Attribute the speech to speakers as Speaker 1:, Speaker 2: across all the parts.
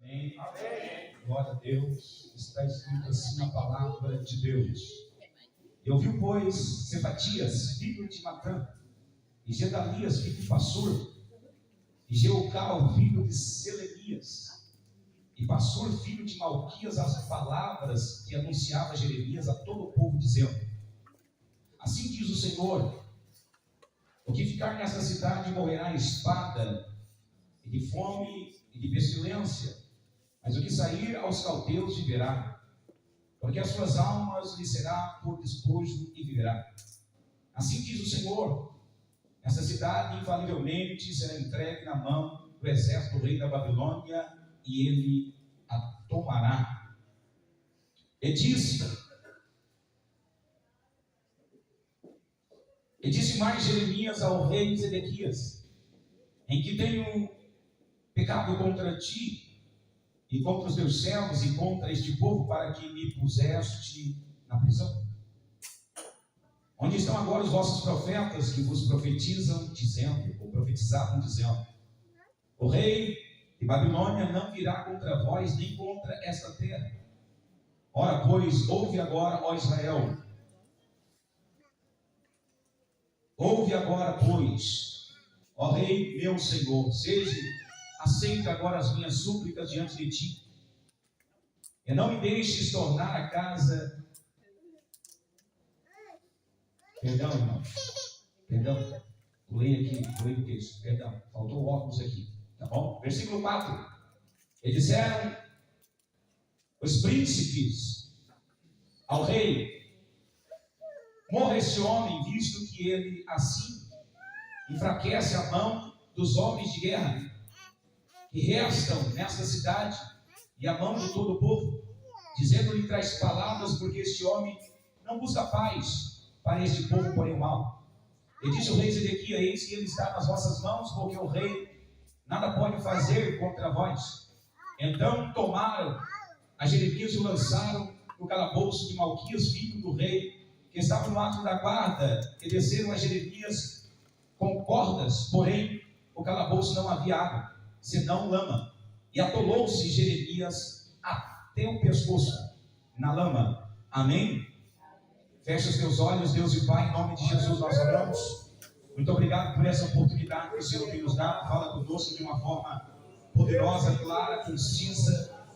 Speaker 1: Amém. Amém. Glória a Deus. Está escrito assim na palavra de Deus. E ouviu, pois, Cefatias, filho de Matã, e Gedalias, filho de Passur, e Jeucal, filho de Selemias, e Passur, filho de Malquias, as palavras que anunciava Jeremias a todo o povo, dizendo: assim diz o Senhor: o que ficar nessa cidade morrerá a espada, e de fome e de pestilência, mas o que sair aos caldeus viverá, porque as suas almas lhe será por despojo e viverá. Assim diz o Senhor: essa cidade infalivelmente será entregue na mão do exército do rei da Babilônia, e ele a tomará. E disse mais Jeremias ao rei Zedequias: em que tenho pecado contra ti e contra os teus servos e contra este povo, para que me puseste na prisão? Onde estão agora os vossos profetas que vos profetizam, dizendo, ou profetizavam, dizendo: o rei de Babilônia não virá contra vós, nem contra esta terra. Ora, pois, ouve agora, ó Israel. Ouve agora, pois, ó rei meu Senhor, aceita agora as minhas súplicas diante de ti, e não me deixes tornar a casa. Perdão, irmão. Perdão. Pulei o texto. Perdão. Faltou o óculos aqui. Tá bom? Versículo 4. E disseram os príncipes ao rei: morra esse homem, visto que ele assim enfraquece a mão dos homens de guerra que restam nesta cidade, e a mão de todo o povo, dizendo-lhe tais palavras, porque este homem não busca paz para este povo, porém o mal. E disse o rei Zedequias: eis que ele está nas vossas mãos, porque o rei nada pode fazer contra vós. Então tomaram a Jeremias e o lançaram no calabouço de Malquias, filho do rei, que estava no ato da guarda, e desceram a Jeremias com cordas, porém o calabouço não havia água, senão lama, e atolou-se Jeremias até o pescoço na lama. Amém? Fecha os teus olhos, Deus e Pai, em nome de Jesus nós oramos. Muito obrigado por essa oportunidade que o Senhor tem nos dado. Fala conosco de uma forma poderosa, clara, concisa.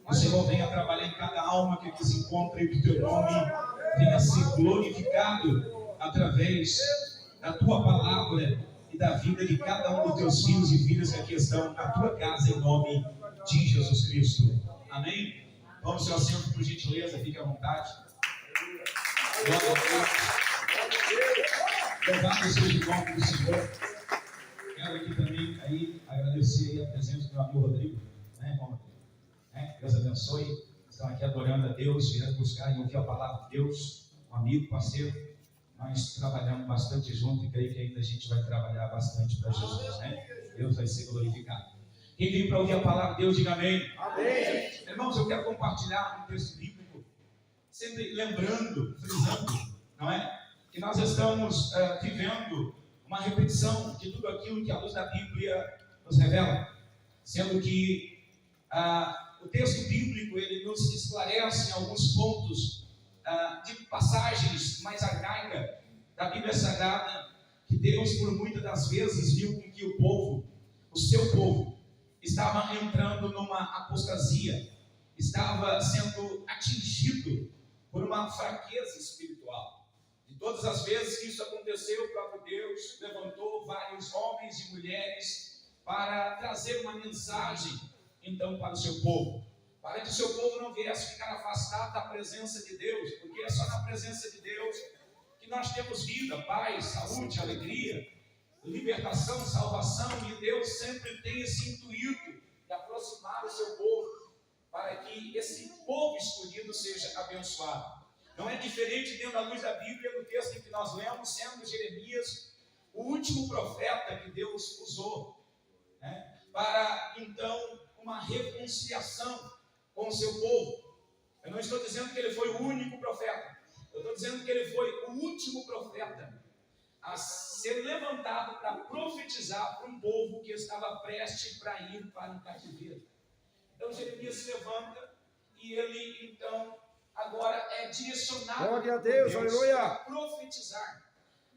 Speaker 1: O Senhor venha trabalhar em cada alma que aqui se encontra, e que o teu nome venha ser glorificado através da tua palavra e da vida de cada um dos teus filhos e filhas que aqui estão na tua casa, em nome de Jesus Cristo. Amém? Vamos, seu assento, por gentileza, fique à vontade. Glória a Deus. Louvado seja o nome do Senhor. Quero aqui também agradecer a presença do meu amigo Rodrigo, né, irmão Rodrigo? Deus abençoe. Estão aqui adorando a Deus, virando buscar e ouvir a palavra de Deus. Um amigo, parceiro. Nós trabalhamos bastante junto e creio que ainda a gente vai trabalhar bastante para Jesus, né? Deus vai ser glorificado. Quem veio para ouvir a palavra de Deus, diga amém. Amém. Irmãos, eu quero compartilhar um texto bíblico, sempre lembrando, frisando, não é? Que nós estamos vivendo uma repetição de tudo aquilo que a luz da Bíblia nos revela, sendo que o texto bíblico ele nos esclarece em alguns pontos de passagens mais arcaicas da Bíblia Sagrada, que Deus por muitas das vezes viu com que o seu povo, estava entrando numa apostasia, estava sendo atingido por uma fraqueza espiritual. De todas as vezes que isso aconteceu, o próprio Deus levantou vários homens e mulheres para trazer uma mensagem, então, para o seu povo, para que o seu povo não viesse ficar afastado da presença de Deus, porque é só na presença de Deus que nós temos vida, paz, saúde, alegria, libertação, salvação, e Deus sempre tem esse intuito de aproximar o seu povo, para que esse povo escolhido seja abençoado. Não é diferente dentro da luz da Bíblia, no texto em que nós lemos, sendo Jeremias o último profeta que Deus usou, né, para então uma reconciliação com o seu povo. Eu não estou dizendo que ele foi o único profeta, eu estou dizendo que ele foi o último profeta a ser levantado para profetizar para um povo que estava prestes para ir para o cativeiro. Então Jeremias se levanta e ele então agora é direcionado
Speaker 2: Glória a Deus, aleluia,
Speaker 1: a profetizar,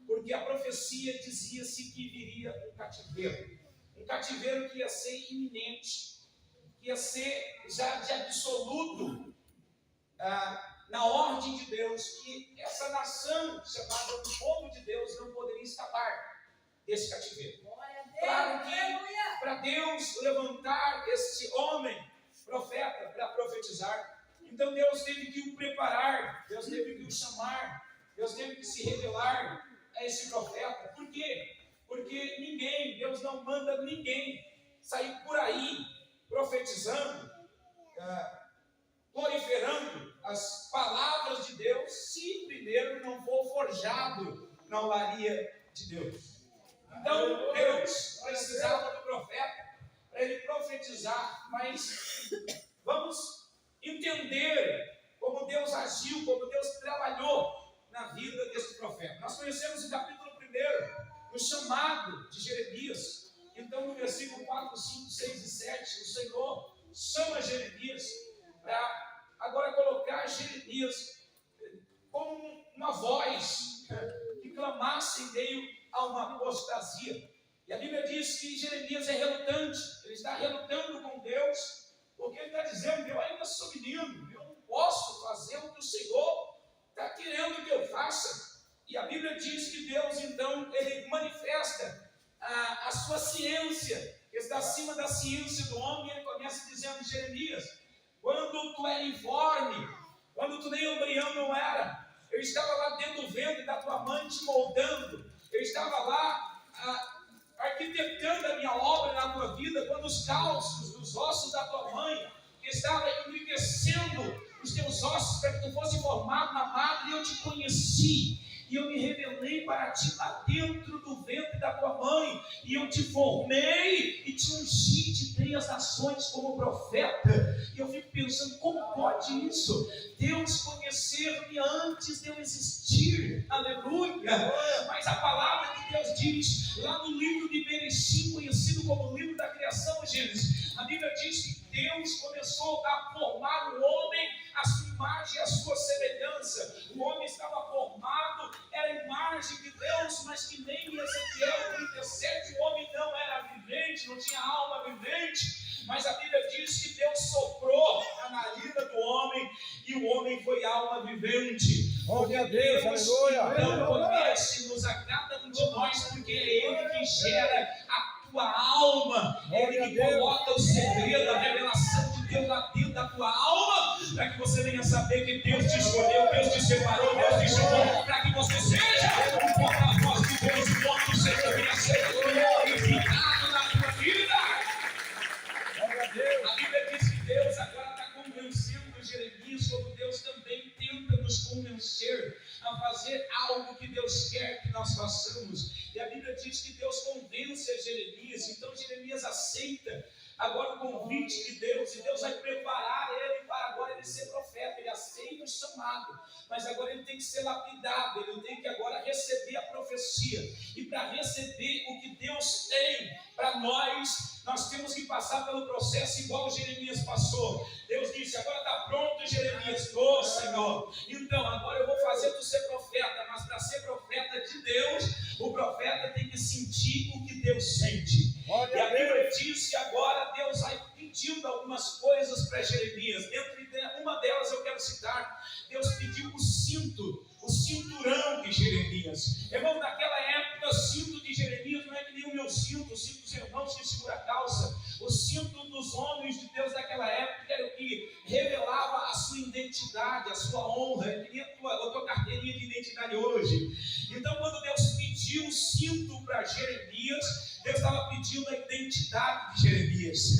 Speaker 1: porque a profecia dizia-se que viria um cativeiro que ia ser iminente, que ia ser já de absoluto na ordem de Deus, que essa nação chamada do povo de Deus não poderia escapar desse cativeiro. Claro que para Deus levantar esse homem profeta para profetizar, então Deus teve que o preparar, Deus teve que o chamar, Deus teve que se revelar a esse profeta. Por quê? Porque Deus não manda ninguém sair por aí profetizando, proliferando as palavras de Deus, se primeiro não for forjado na olaria de Deus. Então Deus precisava do profeta para ele profetizar, mas vamos entender como Deus agiu, como Deus trabalhou na vida desse profeta. Nós conhecemos o capítulo 1, o chamado de Jeremias. Então no versículo 4, 5, 6 e 7, o Senhor chama Jeremias para agora colocar Jeremias como uma voz que clamasse em meio a uma apostasia. E a Bíblia diz que Jeremias é relutante, ele está relutando com Deus, porque ele está dizendo: eu ainda sou menino, eu não posso fazer o que o Senhor está querendo que eu faça. E a Bíblia diz que Deus então ele manifesta a sua ciência, que está acima da ciência do homem. Ele começa dizendo: Jeremias, quando tu era informe, quando tu nem embrião não era, eu estava lá dentro do ventre da tua mãe te moldando, eu estava lá arquitetando a minha obra na tua vida, quando os cálculos dos ossos da tua mãe estavam enriquecendo os teus ossos para que tu fosse formado na madre, eu te conheci. E eu me revelei para ti lá dentro do ventre da tua mãe, e eu te formei e te ungi, te dei as nações como profeta. E eu fico pensando, como pode isso? Deus conhecer-me antes de eu existir, aleluia. Mas a palavra de Deus diz, lá no livro de Bereshit, conhecido como o livro da criação, Gênesis, a Bíblia diz que Deus começou a formar o homem à sua imagem e à sua semelhança. O homem estava formado, era a imagem de Deus, mas que nem em Ezequiel 37 o homem não era vivente, não tinha alma vivente. Mas a Bíblia diz que Deus soprou na narina do homem e o homem foi alma vivente.
Speaker 2: Glória a Deus, aleluia.
Speaker 1: Então conhece-nos a cada um de nós, porque é Ele que gera a tua alma, é Ele que coloca o segredo, a revelação de Deus lá dentro da tua alma, para que você venha saber que Deus te escolheu, Deus te separou, Deus te chamou, para que você seja o porta-voz de Deus, o nome do Senhor venha ser glorificado na tua vida. A Bíblia diz que Deus agora está convencendo Jeremias, como Deus também tenta nos convencer a fazer algo que Deus quer que nós façamos. E a Bíblia diz que Deus convence a Jeremias, então Jeremias aceita agora o convite de Deus, e Deus vai preparar ele para agora ele ser profeta. Ele aceita o chamado, mas agora ele tem que ser lapidado, ele tem que agora receber a profecia. E para receber o que Deus tem para nós temos que passar pelo processo igual Jeremias passou. Deus disse: agora está pronto, Jeremias. Ô Senhor, então agora eu vou fazer tu ser profeta, mas para ser profeta de Deus, o profeta tem que sentir o que Deus sente. E a Bíblia diz que agora Deus vai pedindo algumas coisas para Jeremias. Entre uma delas eu quero citar: Deus pediu o cinturão de Jeremias. Irmão, naquela época, o cinto de Jeremias não é que nem o meu cinto, o cinto dos irmãos que segura a calça. O cinto dos homens de Deus daquela época era o que revelava a sua identidade, a sua honra. Ele queria a tua carteirinha de identidade hoje. Então, quando Deus pediu o cinto para Jeremias, Deus estava pedindo a identidade de Jeremias.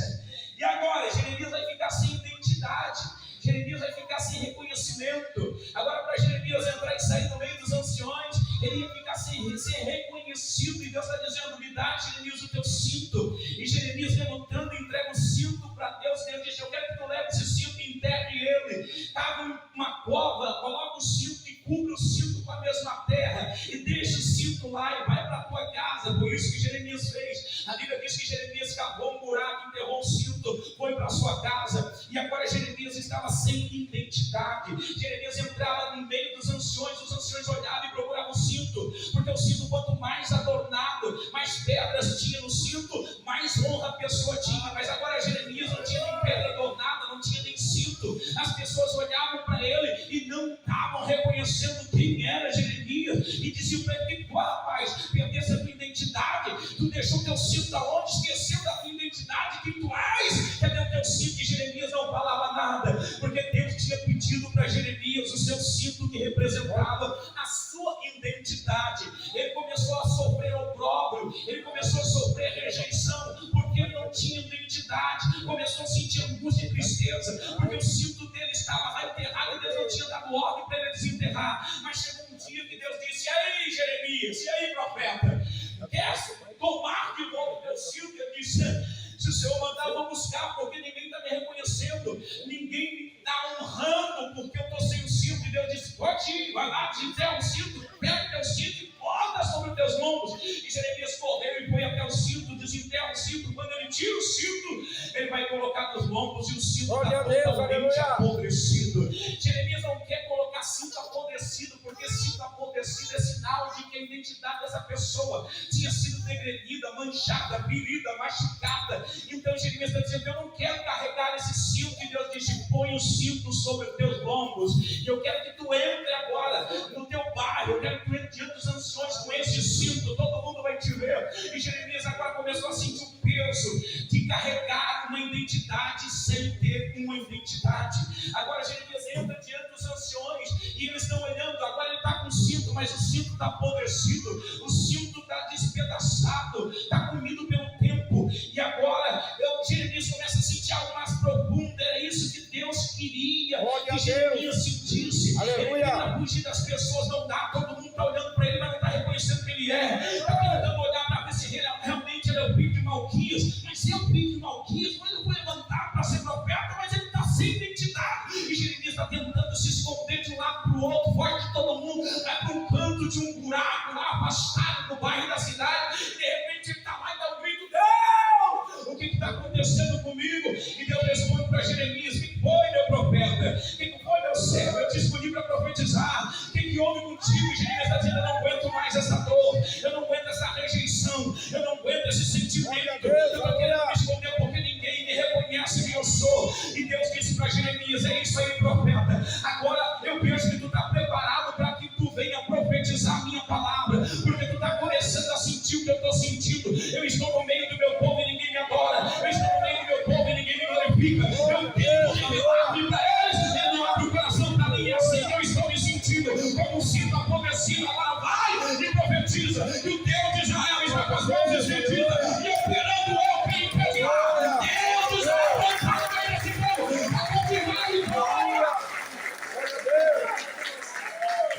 Speaker 1: E agora, Jeremias vai ficar sem identidade, Jeremias vai ficar sem reconhecimento. Agora, para Jeremias entrar e sair no meio dos anciões, ele ia ficar sem ser reconhecido. E Deus está dizendo: me dá, Jeremias, o teu cinto. E Jeremias, levantando, entrega o cinto para Deus. Deus diz: eu quero que tu leve esse cinto e enterre ele. Cava uma cova, coloca o cinto e cubra o cinto com a mesma terra, e deixa o cinto lá e vai para a tua casa. Por isso que Jeremias fez. A Bíblia diz que Jeremias cavou um buraco, enterrou o cinto, foi para a sua sua casa, e agora Jeremias estava sem identidade. Jeremias entrava no meio dos anciões, os anciões olhavam e procuravam o cinto, porque o cinto, quanto mais adornado, mais pedras tinha no cinto, mais honra a pessoa tinha. Mas agora Jeremias não tinha nem pedra adornada, não tinha nem cinto. As pessoas olhavam para ele e não estavam reconhecendo quem era Jeremias, e diziam para ele: pô, rapaz, perdesse a tua identidade, tu deixou teu cinto aonde? Esqueceu da tua identidade, quem tu és? Cadê o teu cinto? E Jeremias não falava nada, porque Deus tinha pedido para Jeremias o seu cinto, que representava a sua identidade. Ele começou a sofrer opróbrio, ele começou a sofrer rejeição, porque ele não tinha identidade. Começou a sentir angústia e tristeza, porque o cinto dele estava lá enterrado e Deus não tinha dado ordem para ele desenterrar. Mas chegou um dia que Deus disse: e aí, Jeremias, e aí, profeta, quer tomar de volta o teu cinto? Ele disse: se o Senhor mandar, eu vou buscar, porque ninguém está me reconhecendo, ninguém me está honrando, porque eu estou sem o cinto. E Deus disse: pode ir, vai lá, desenterra o cinto, pega o teu cinto e bota sobre os teus lombos. E Jeremias correu e foi até o cinto, desenterra o cinto. Quando ele tira o cinto, ele vai colocar nos lombos, e o cinto está totalmente apodrecido. Jeremias não quer colocar cinto apodrecido, porque cinto apodrecido é sinal de que a identidade dessa pessoa tinha sido degredida, manchada, ferida, machucada. Então Jeremias está dizendo: eu não quero carregar esse cinto. E Deus disse: põe o cinto sobre os teus lombos, e eu quero que tu entre agora no teu bairro, eu quero que tu entre diante dos anciões com esse cinto, todo mundo vai te ver. E Jeremias agora começou a sentir o peso de carregar uma identidade sem ter uma identidade. Agora Jeremias entra diante dos anciões, e eles estão olhando. Agora ele está com o cinto, mas o cinto está apodrecido, o cinto está despedaçado, está comido pelo tempo. E agora Jeremias começa a sentir algo mais profundo. Era isso que Deus queria que Jeremias sentisse. Ele tenta fugir das pessoas, não dá. Todo mundo está olhando para ele, mas não está reconhecendo quem ele é. Está tentando olhar para ver se realmente ele é o filho de Malquias. Mas se é o filho de Malquias, mas ele foi levantado para ser profeta, mas ele está sem identidade. E Jeremias está tentando se esconder de um lado para o outro, foge de todo mundo, vai para um canto de um buraco lá, afastado do bairro da cidade. E de repente ele está lá e dá um grito: Deus, o que está acontecendo comigo? E Deus responde para Jeremias: o que foi, meu profeta? O que foi, meu servo? Eu te escolhi para profetizar. O que houve contigo? E Jeremias está dizendo: eu não aguento mais essa dor, eu não aguento essa rejeição, eu não aguento esse sentimento, eu estou querendo me esconder porque ninguém me reconhece quem eu sou. E Deus disse para Jeremias: é isso aí, profeta, agora eu penso que tu está preparado para que tu venha profetizar a minha palavra, porque tu está começando a sentir o que eu estou sentindo. Eu estou no meio do meu povo e ninguém me adora, eu estou no meio do meu povo e ninguém me glorifica. Eu tenho revelado para eles, eu não abro o coração para mim. Assim eu estou me sentindo, como um cinto apodrecido. Agora vai e profetiza que o Deus de Israel está com as mãos estendidas e operando o que impedirá. Deus de Israel vai para esse povo a confirmar e glória.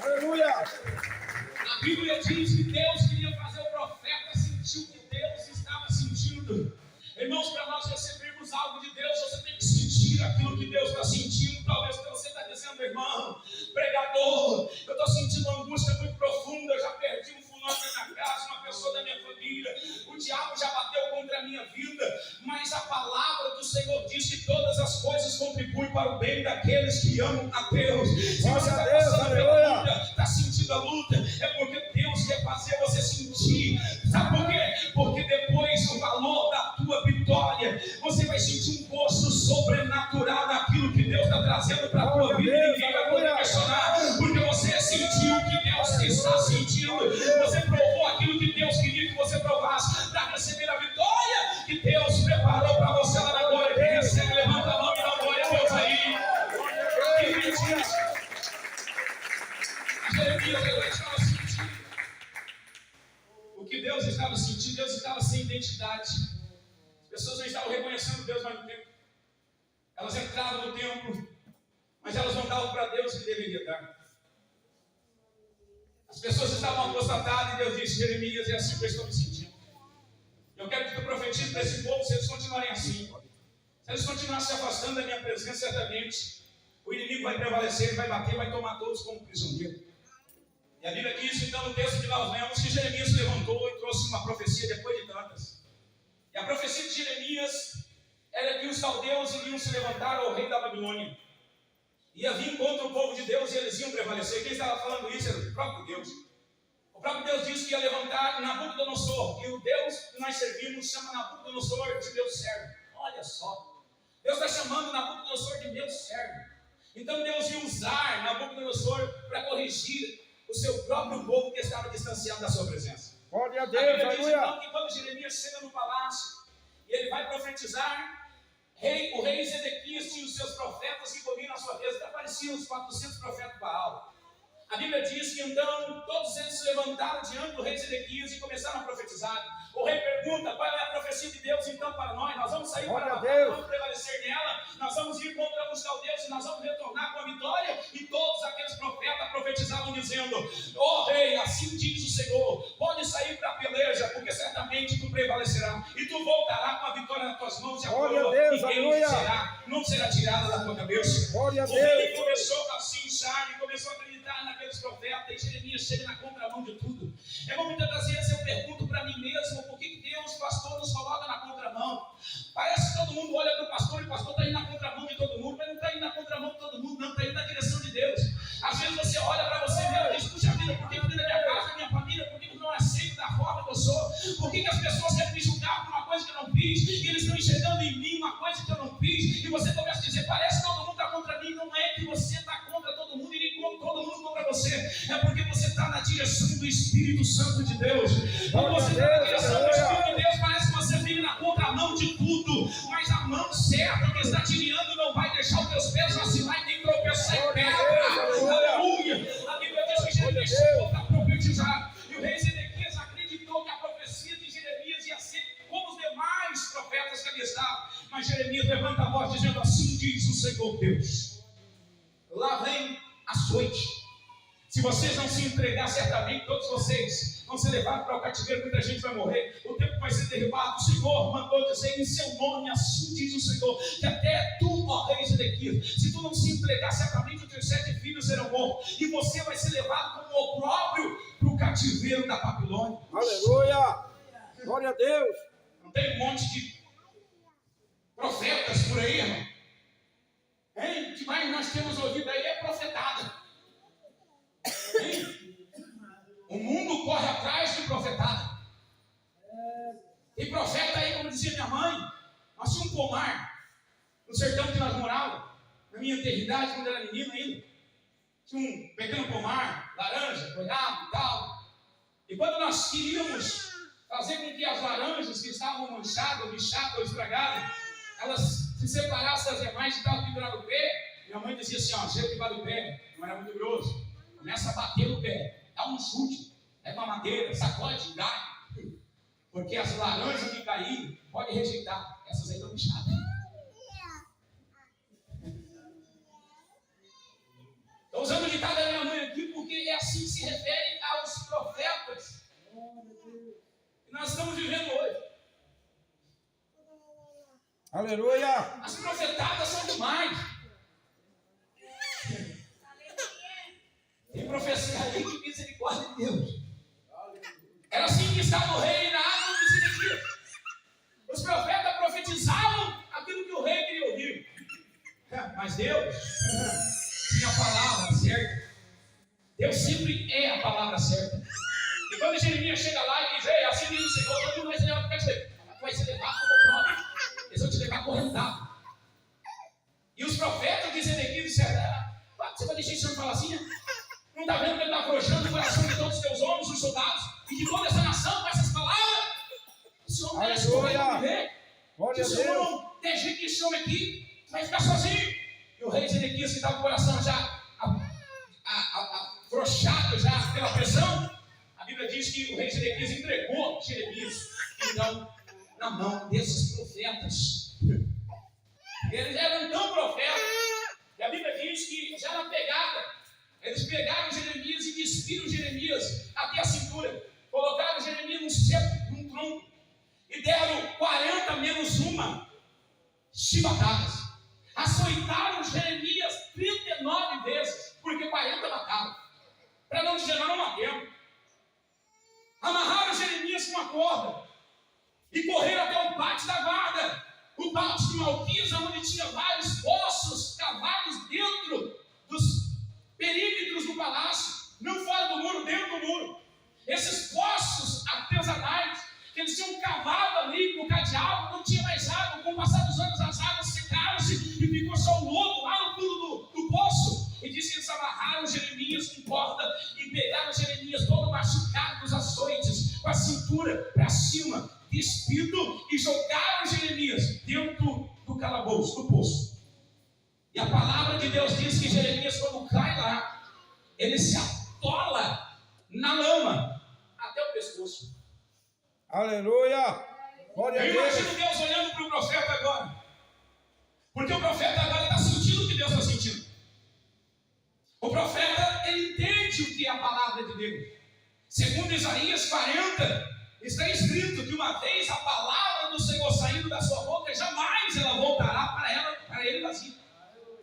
Speaker 2: Aleluia!
Speaker 1: A Bíblia diz que Deus queria fazer o profeta sentir o que Deus estava sentindo. Irmãos, para nós recebermos algo de Deus, você tem que sentir aquilo que Deus está sentindo. Talvez você está dizendo: irmão, pregador, eu estou sentindo uma angústia muito profunda, eu já perdi um fulano da minha casa, uma pessoa da minha família, o diabo já bateu contra a minha vida, mas a palavra do Senhor diz que todas as coisas contribuem para o bem daqueles que amam a Deus. Se você está passando pela luta, está sentindo a luta, é porque Deus quer fazer você sentir. Sabe por quê? Porque depois o valor da tua vitória, você vai sentir um gosto sobrenatural daquilo que Deus está trazendo para a tua vida, e ninguém vai poder questionar, porque você sentiu o que Deus está sentindo, você provou aquilo que Deus queria que você provasse, para receber a vitória que Deus preparou para você lá na glória. Quem recebe, levanta a mão e dá glória a Deus aí. Jeremias estava sentindo o que Deus estava sentindo. Deus estava sem identidade. As pessoas não estavam reconhecendo Deus mais no tempo. Elas entravam no templo, mas elas não davam para Deus o que deveria dar. As pessoas estavam apostatadas, e Deus disse: Jeremias, é assim que eu estou me sentindo. Eu quero que tu profetize para esse povo. Se eles continuarem assim, se eles continuarem se afastando da minha presença, certamente o inimigo vai prevalecer, ele vai bater, vai tomar todos como prisioneiro. E a Bíblia diz, então, no texto que nós lemos, que Jeremias se levantou e trouxe uma profecia depois de tantas. E a profecia de Jeremias era que os caldeus iriam se levantar ao rei da Babilônia. Ia vir contra o povo de Deus e eles iam prevalecer. Quem estava falando isso era o próprio Deus. O próprio Deus disse que ia levantar Nabucodonosor. E o Deus que nós servimos chama Nabucodonosor de Deus servo. Olha só. Deus está chamando Nabucodonosor de Deus servo. Então Deus ia usar Nabucodonosor para corrigir o seu próprio povo que estava distanciado da sua presença.
Speaker 2: Glória a Deus,
Speaker 1: A Bíblia diz
Speaker 2: aleluia.
Speaker 1: então que quando Jeremias chega no palácio e ele vai profetizar, o rei Zedequias tinha os seus profetas que comiam na sua mesa. Apareciam os 400 profetas de Baal. A Bíblia diz que então todos eles se levantaram diante do rei Zedequias e começaram a profetizar. O rei pergunta: qual é a profecia de Deus então para nós? Nós vamos sair para a batalha, vamos prevalecer nela, nós vamos ir contra os caldeus e nós vamos retornar com a vitória. E todos aqueles profetas profetizavam dizendo: ó rei, assim diz o Senhor, pode sair para a peleja, porque certamente tu prevalecerás e tu voltarás com a vitória nas tuas mãos, e a coroa não será tirada da tua cabeça.
Speaker 2: Glória a
Speaker 1: O rei
Speaker 2: Deus.
Speaker 1: começou a se inchar e começou a acreditar naqueles profetas, e Jeremias chega na contramão de tudo. Muitas das vezes eu pergunto para mim mesmo: por que Deus, pastor, nos coloca na contramão? Parece que todo mundo olha para o pastor e o pastor está indo na contramão de todo mundo, mas não está indo na contramão de todo mundo, não, está indo na direção de Deus. Às vezes você olha para você mesmo e diz: puxa vida, por que dentro da minha casa, da minha família, por que eu não aceito da forma que eu sou? Por que as pessoas querem me julgar por uma coisa que eu não fiz, e eles estão enxergando em mim uma coisa que eu não fiz, e você começa a dizer: parece que todo mundo está contra mim. Não é que você está contra todo mundo e nem todo mundo contra você, é porque você está na direção do Espírito Santo de Deus. Quando você está na direção do Espírito de Deus, parece que você vive na contramão de tudo, mas a mão certa que está te guiando não vai deixar os teus pés vacilar e nem tropeçar em pedra. Aleluia! A Bíblia diz que Jeremias chegou para profetizar, e o rei Zedequias acreditou que a profecia de Jeremias ia ser como os demais profetas que ali estavam. Mas Jeremias levanta a voz dizendo: assim diz o Senhor Deus, lá vem açoite. Se vocês não se entregar, certamente todos vocês vão ser levados para o cativeiro, muita gente vai morrer, o tempo vai ser derribado. O Senhor mandou dizer em seu nome: assim diz o Senhor, que até tu, ó rei Zedequias, se tu não se entregar, certamente os teus 7 filhos serão mortos, e você vai ser levado como opróbrio para o cativeiro da Babilônia.
Speaker 2: Aleluia. Glória a Deus.
Speaker 1: Não tem um monte de profetas por aí, irmão? Hein? O que mais nós temos ouvido aí é profetada. O mundo corre atrás de profetada. Tem profeta aí, como dizia minha mãe. Nós tínhamos um pomar no sertão que nós morávamos, na minha eternidade, quando eu era menino ainda. Tinha um pequeno pomar, laranja, goiaba e tal. E quando nós queríamos fazer com que as laranjas que estavam manchadas, bichadas ou estragadas, elas se separassem das demais e estavam penduradas no pé, minha mãe dizia assim: ó, chega debaixo do pé, não era muito grosso, começa a bater no pé, dá um chute, pega uma madeira, sacode, dá. Porque as laranjas que caíram, pode rejeitar, essas aí estão bichadas. Estou usando o ditado da minha mãe aqui porque é assim que se refere aos profetas que nós estamos vivendo hoje.
Speaker 2: Aleluia.
Speaker 1: As profetadas são demais. Tem profecia ali que misericórdia de Deus. Era assim que estava o rei na água de Zedequias. Os profetas profetizavam aquilo que o rei queria ouvir. Mas Deus tinha a palavra certa. Deus sempre é a palavra certa. E quando Jeremias chega lá e diz: ei, assim diz o Senhor, todo mundo vai ser levado para o cativeiro. Vai ser levado como próprio. Eles vão te levar correntado. E os profetas de Zedequias disseram: você vai deixar esse homem falar assim, né? Não está vendo que ele está afrouxando o coração de todos os teus homens, os soldados, e de toda essa nação com essas palavras? Esse homem merece correr para viver. Se o Senhor não der jeito desse homem aqui, vai ficar sozinho. E o rei Zedequias, que estava com o coração já afrouxado já pela pressão, a Bíblia diz que o rei Zedequias entregou Jeremias, então, na mão desses profetas. Eles eram tão profetas, e a Bíblia diz que já na pegada, eles pegaram Jeremias e despiram Jeremias até a cintura, colocaram Jeremias num cepo, num tronco, e deram 40 menos uma chibatadas. Açoitaram Jeremias 39 vezes, porque 40 mataram. Para não dizer, nós não matemos. Amarraram Jeremias com uma corda e correram até o pátio da guarda. O no pátio de Malquias, onde tinha vários poços cavados dentro dos perímetros do palácio, não fora do muro, dentro do muro. Esses poços artesanais, que eles tinham cavado ali com cadeado, não tinha mais água. Com o passar dos anos, as águas secaram-se e ficou só o lodo lá no fundo do poço. E disse que eles amarraram Jeremias com corda e pegaram Jeremias todo machucado dos açoites, com a cintura para cima, despido, e jogaram Jeremias dentro do calabouço, do poço. E a palavra de Deus diz que Jeremias, quando cai lá, ele se atola na lama até o pescoço.
Speaker 2: Aleluia. Glória a
Speaker 1: Eu
Speaker 2: Deus.
Speaker 1: imagino Deus olhando para o profeta agora, porque o profeta agora está sentindo o que Deus está sentindo. O profeta, ele entende o que é a palavra de Deus. Segundo Isaías 40, está escrito que uma vez a palavra do Senhor saindo da sua boca, jamais ela voltará para ele vazia.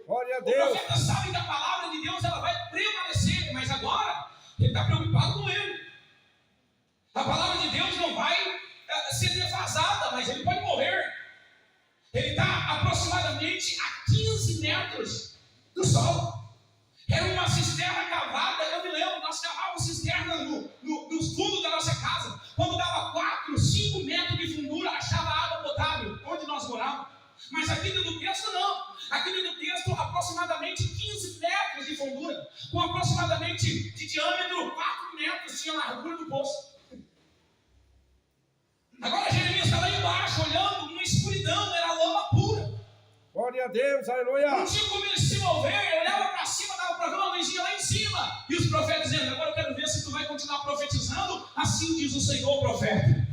Speaker 2: Glória a
Speaker 1: O
Speaker 2: Deus.
Speaker 1: profeta sabe que a palavra de Deus ela vai prevalecer, mas agora ele está preocupado com ele. A palavra de Deus não vai ser defasada, mas ele pode morrer. Ele está aproximadamente a 15 metros do solo. Era uma cisterna cavada, eu me lembro, nós cavávamos cisterna nos fundos da nossa casa. Quando dava 4, 5 metros de fundura, achava água potável, onde nós morávamos. Mas aqui dentro do texto não. Aqui dentro do texto, aproximadamente 15 metros de fundura, com aproximadamente de diâmetro 4 metros tinha a largura do poço. Agora Jeremias está lá embaixo, olhando uma escuridão, era lama pura.
Speaker 2: Glória a Deus. Aleluia.
Speaker 1: Não tinha como ele se mover, olhava para cima, dava para ver uma luzinha lá em cima. E os profetas dizendo: agora eu quero ver se tu vai continuar profetizando, assim diz o Senhor, profeta.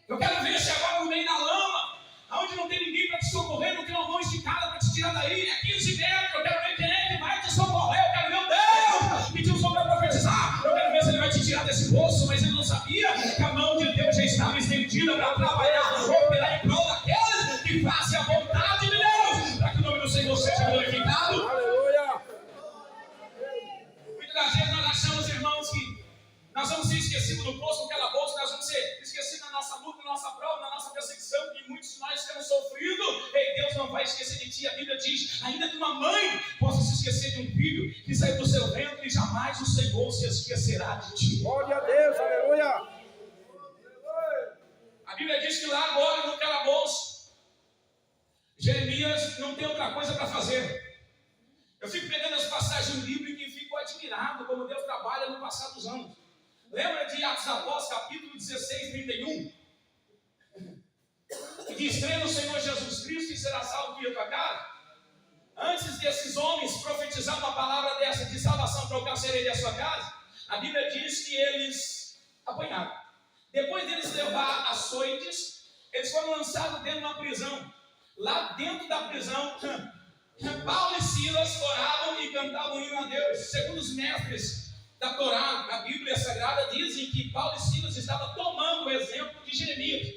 Speaker 1: Eu quero ver se agora no meio da lama, onde não tem ninguém para te socorrer, não tem uma mão esticada para te tirar daí, é 15 metros, eu quero ver quem é que vai te socorrer, eu quero ver o Deus que te usou para profetizar, eu quero ver se ele vai te tirar desse poço, mas ele não sabia que a mão de Deus já estava estendida para trabalhar, operar em prol daqueles que fazem a vontade de Deus, para que o nome do Senhor seja glorificado.
Speaker 2: Aleluia.
Speaker 1: Muitas das vezes nós achamos, irmãos, que nós vamos ser esquecidos no poço, no calabouço, nós vamos ser esquecidos na nossa luta, na nossa prova, na nossa perseguição, que muitos de nós temos sofrido. Ei, Deus não vai esquecer de ti. A Bíblia diz: ainda que uma mãe possa se esquecer de um filho que saiu do seu ventre, jamais o Senhor se esquecerá de ti.
Speaker 2: Glória a Deus. Aleluia.
Speaker 1: A Bíblia diz que lá agora no calabouço, Jeremias não tem outra coisa para fazer. Eu fico pegando as passagens bíblicas e fico admirado como Deus trabalha no passar dos anos. Lembra de Atos dos Apóstolos, capítulo 16, 31? Que diz: crê no Senhor Jesus Cristo e será salvo e a tua casa. Antes desses homens profetizar uma palavra dessa de salvação para alcançar ele a sua casa, a Bíblia diz que eles apanharam. Depois deles levar açoites, eles foram lançados dentro de uma prisão. Lá dentro da prisão, Paulo e Silas oravam e cantavam hino a Deus. Segundo os mestres da Torá, a Bíblia Sagrada, dizem que Paulo e Silas estavam tomando o exemplo de Jeremias.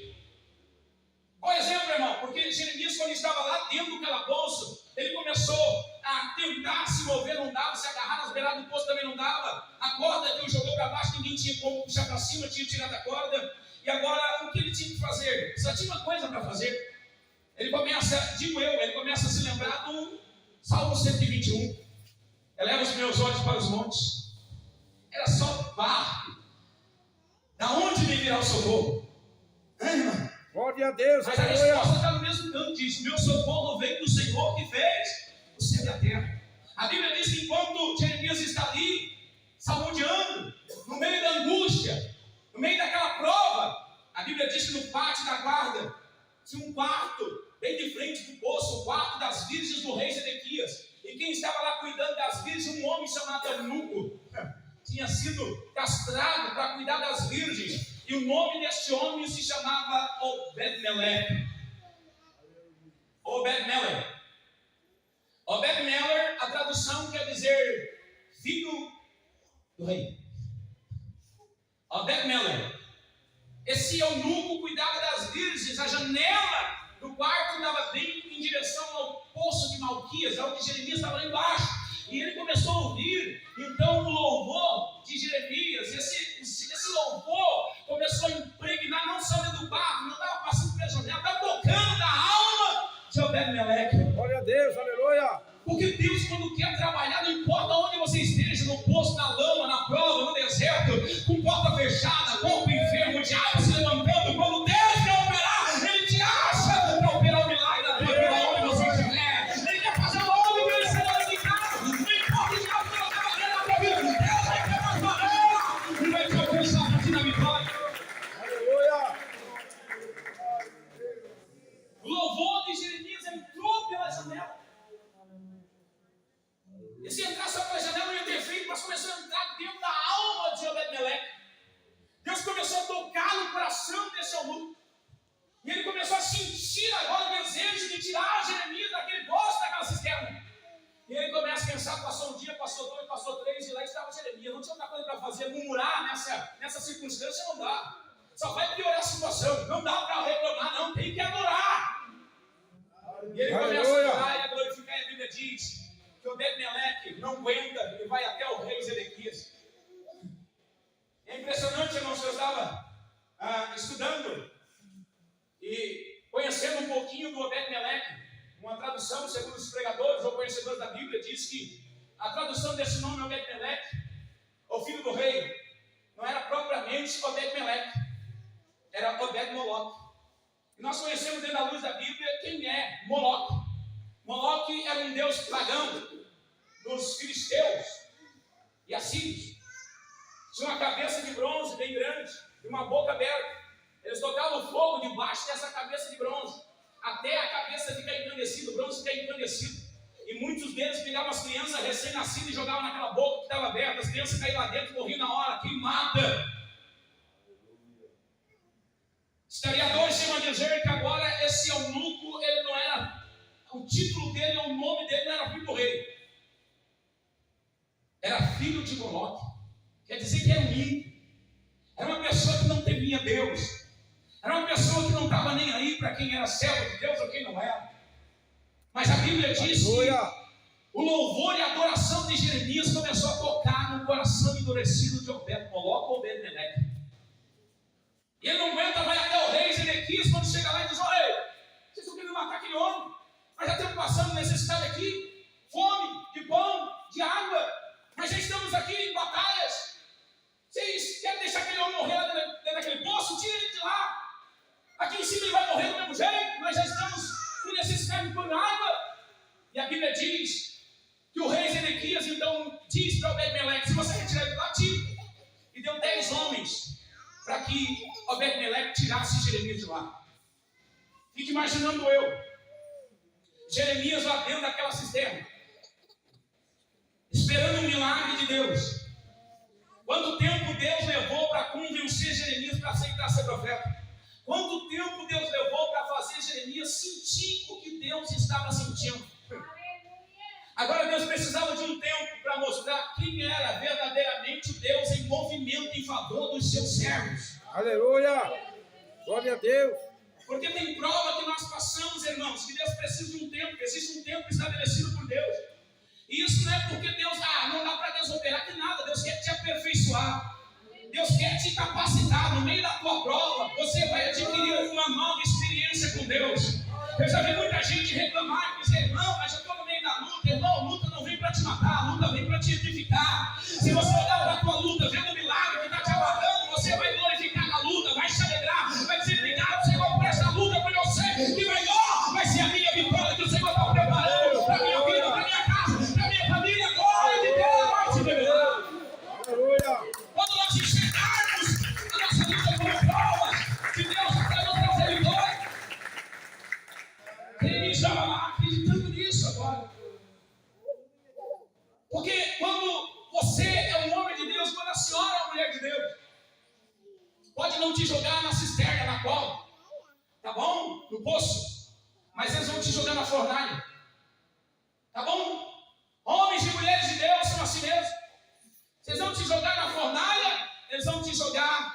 Speaker 1: Qual exemplo, irmão? Porque Jeremias, quando estava lá dentro do calabouço, ele começou a tentar se mover, não dava, se agarrar nas beiradas do poço também não dava. A corda que o jogou para baixo, ninguém tinha como puxar para cima, tinha tirado a corda. E agora, o que ele tinha que fazer? Só tinha uma coisa para fazer. Ele começa a se lembrar do Salmo 121. Eleva os meus olhos para os montes. Era só barro. Da onde me virá o socorro? Irmão?
Speaker 2: Glória a Deus.
Speaker 1: Mas a
Speaker 2: Aleluia.
Speaker 1: resposta está no mesmo canto, diz: meu socorro vem do Senhor que fez o céu e a terra. A Bíblia diz que enquanto Jeremias está ali, salmodiando, no meio da angústia, no meio daquela prova, a Bíblia diz que no pátio da guarda tinha um quarto, bem de frente do poço, o quarto das virgens do rei Zedequias. E quem estava lá cuidando das virgens, um homem chamado Eunuco, tinha sido castrado para cuidar das virgens. E o nome deste homem se chamava Obed-Melech. Obed-Melech. Obed-Melech, a tradução quer dizer filho do rei. Obed-Melech. Esse eunuco cuidava das virgens. A janela do quarto dava bem em direção ao poço de Malquias, onde Jeremias estava lá embaixo. E ele começou a ouvir, então, o louvor de Jeremias. Esse louvor começou a impregnar não só dentro do barco, não estava passando pela janela, estava tocando na alma Obed-Meleque.
Speaker 2: Glória a Deus, aleluia.
Speaker 1: Porque Deus, quando quer trabalhar, não importa onde você esteja, no poço, na lama, na prova, no deserto, com porta fechada, corpo enfermo, o diabo se levantando, quando Deus quer operar, Ele te acha para operar o milagre da tua vida, onde você estiver. Ele quer fazer o homem vencedor de casa. Não importa o diabo que está trabalhando na tua vida, Deus vai quebrar as barreiras e vai te alcançar para ti na vitória.
Speaker 2: Aleluia.
Speaker 1: O louvor de Jeremias entrou pela janela. E se entrasse pela janela não ia ter feito, mas começou a entrar dentro da alma de Obed-Meleque. Deus começou a tocar no coração desse eunuco. E ele começou a sentir agora o desejo de tirar Jeremias daquele poço, daquela cisterna. E ele começa a pensar, passou um dia, passou dois, passou três, e lá estava Jeremias. Não tinha outra coisa para fazer, murmurar nessa circunstância não dá. Só vai piorar a situação. Não dá para reclamar, não, tem que adorar. E ele começa a adorar e a glorificar, e a Bíblia diz que Obed-Meleque não aguenta e vai até o rei Zedequias. É impressionante, irmãos, eu estava estudando e conhecendo um pouquinho do Obed-Meleque. Uma tradução, segundo os pregadores ou conhecedores da Bíblia, diz que a tradução desse nome Obed-Meleque, o filho do rei, não era propriamente Obed-Meleque, era Obed-Moloque. E nós conhecemos dentro da luz da Bíblia quem é Moloque. Moloque era um deus pagão dos filisteus e assírios. Tinha uma cabeça de bronze bem grande e uma boca aberta. Eles tocavam fogo debaixo dessa cabeça de bronze, até a cabeça ficar encanecida, o bronze ficar encandecido. E muitos deles pegavam as crianças recém-nascidas e jogavam naquela boca que estava aberta. As crianças caíam lá dentro e morriam na hora, queimada. Historiadores chegam a dizer que agora esse eunuco, ele não era, o título dele, o nome dele não era filho do rei. Era filho de Moloque. Quer dizer que era um ímpio. Era uma pessoa que não temia Deus. Era uma pessoa que não estava nem aí para quem era servo de Deus ou quem não era. Mas a Bíblia diz que o louvor e a adoração de Jeremias começou a tocar no coração endurecido de Obed-Moloque ou Obed-Meleque. E ele não aguenta, vai até o rei Zedequias, quando chega lá e diz: "Olha, vocês estão querendo matar aquele homem? Nós já estamos passando necessidade aqui, fome, de pão, de água. Nós já estamos aqui em batalhas. Vocês querem deixar aquele homem morrer lá dentro daquele poço? Tira ele de lá. Aqui em cima ele vai morrer do mesmo jeito. Nós já estamos com necessidade de pão e água." E a Bíblia diz que o rei Zedequias então diz para Obed-Meleque: "Se você retirar ele lá, tira." E deu 10 homens para que Obed-Meleque tirasse Jeremias de lá. Fique imaginando Jeremias lá dentro daquela cisterna, esperando um milagre de Deus. Quanto tempo Deus levou para convencer Jeremias para aceitar ser profeta? Quanto tempo Deus levou para fazer Jeremias sentir o que Deus estava sentindo? Agora Deus precisava de um tempo para mostrar quem era verdadeiramente o Deus em movimento em favor dos seus servos.
Speaker 2: Aleluia. Glória a Deus.
Speaker 1: Porque tem prova que nós passamos, irmãos, que Deus precisa de um tempo, existe um tempo estabelecido por Deus. E isso não é porque Deus, não dá para Deus operar que nada. Deus quer te aperfeiçoar. Deus quer te capacitar. No meio da tua prova, você vai adquirir uma nova experiência com Deus. Eu já vi muita gente reclamar e dizer: "Irmão, mas eu estou no meio da luta." Irmão, a luta não vem para te matar, a luta vem para te edificar. Se você olhar para a tua luta, vendo o milagre que está te aguardando, você vai glorificar na luta, vai se alegrar, vai dizer: "Obrigado, Senhor, por essa luta, porque eu sei que maior vai ser a minha vitória que o Senhor está preparando para a minha vida, para a minha casa, para a minha família." Glória de Deus.
Speaker 2: Aleluia.
Speaker 1: Quando nós enxergarmos a nossa vida como prova que Deus vai nos trazer vitória, quem estava lá acreditando nisso agora? Porque quando você é um homem de Deus, quando a senhora é uma mulher de Deus, pode não te jogar na cisterna, na cova, tá bom? No poço, mas eles vão te jogar na fornalha, tá bom? Homens e mulheres de Deus são assim mesmo. Vocês vão te jogar na fornalha, eles vão te jogar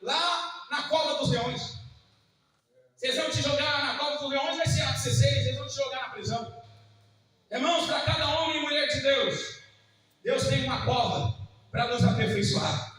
Speaker 1: lá na cova dos leões. Vocês vão te jogar na cova dos leões, vai ser Atos 16, eles vão te jogar na prisão. Irmãos, para cada homem e mulher de Deus, Deus tem uma cova para nos aperfeiçoar.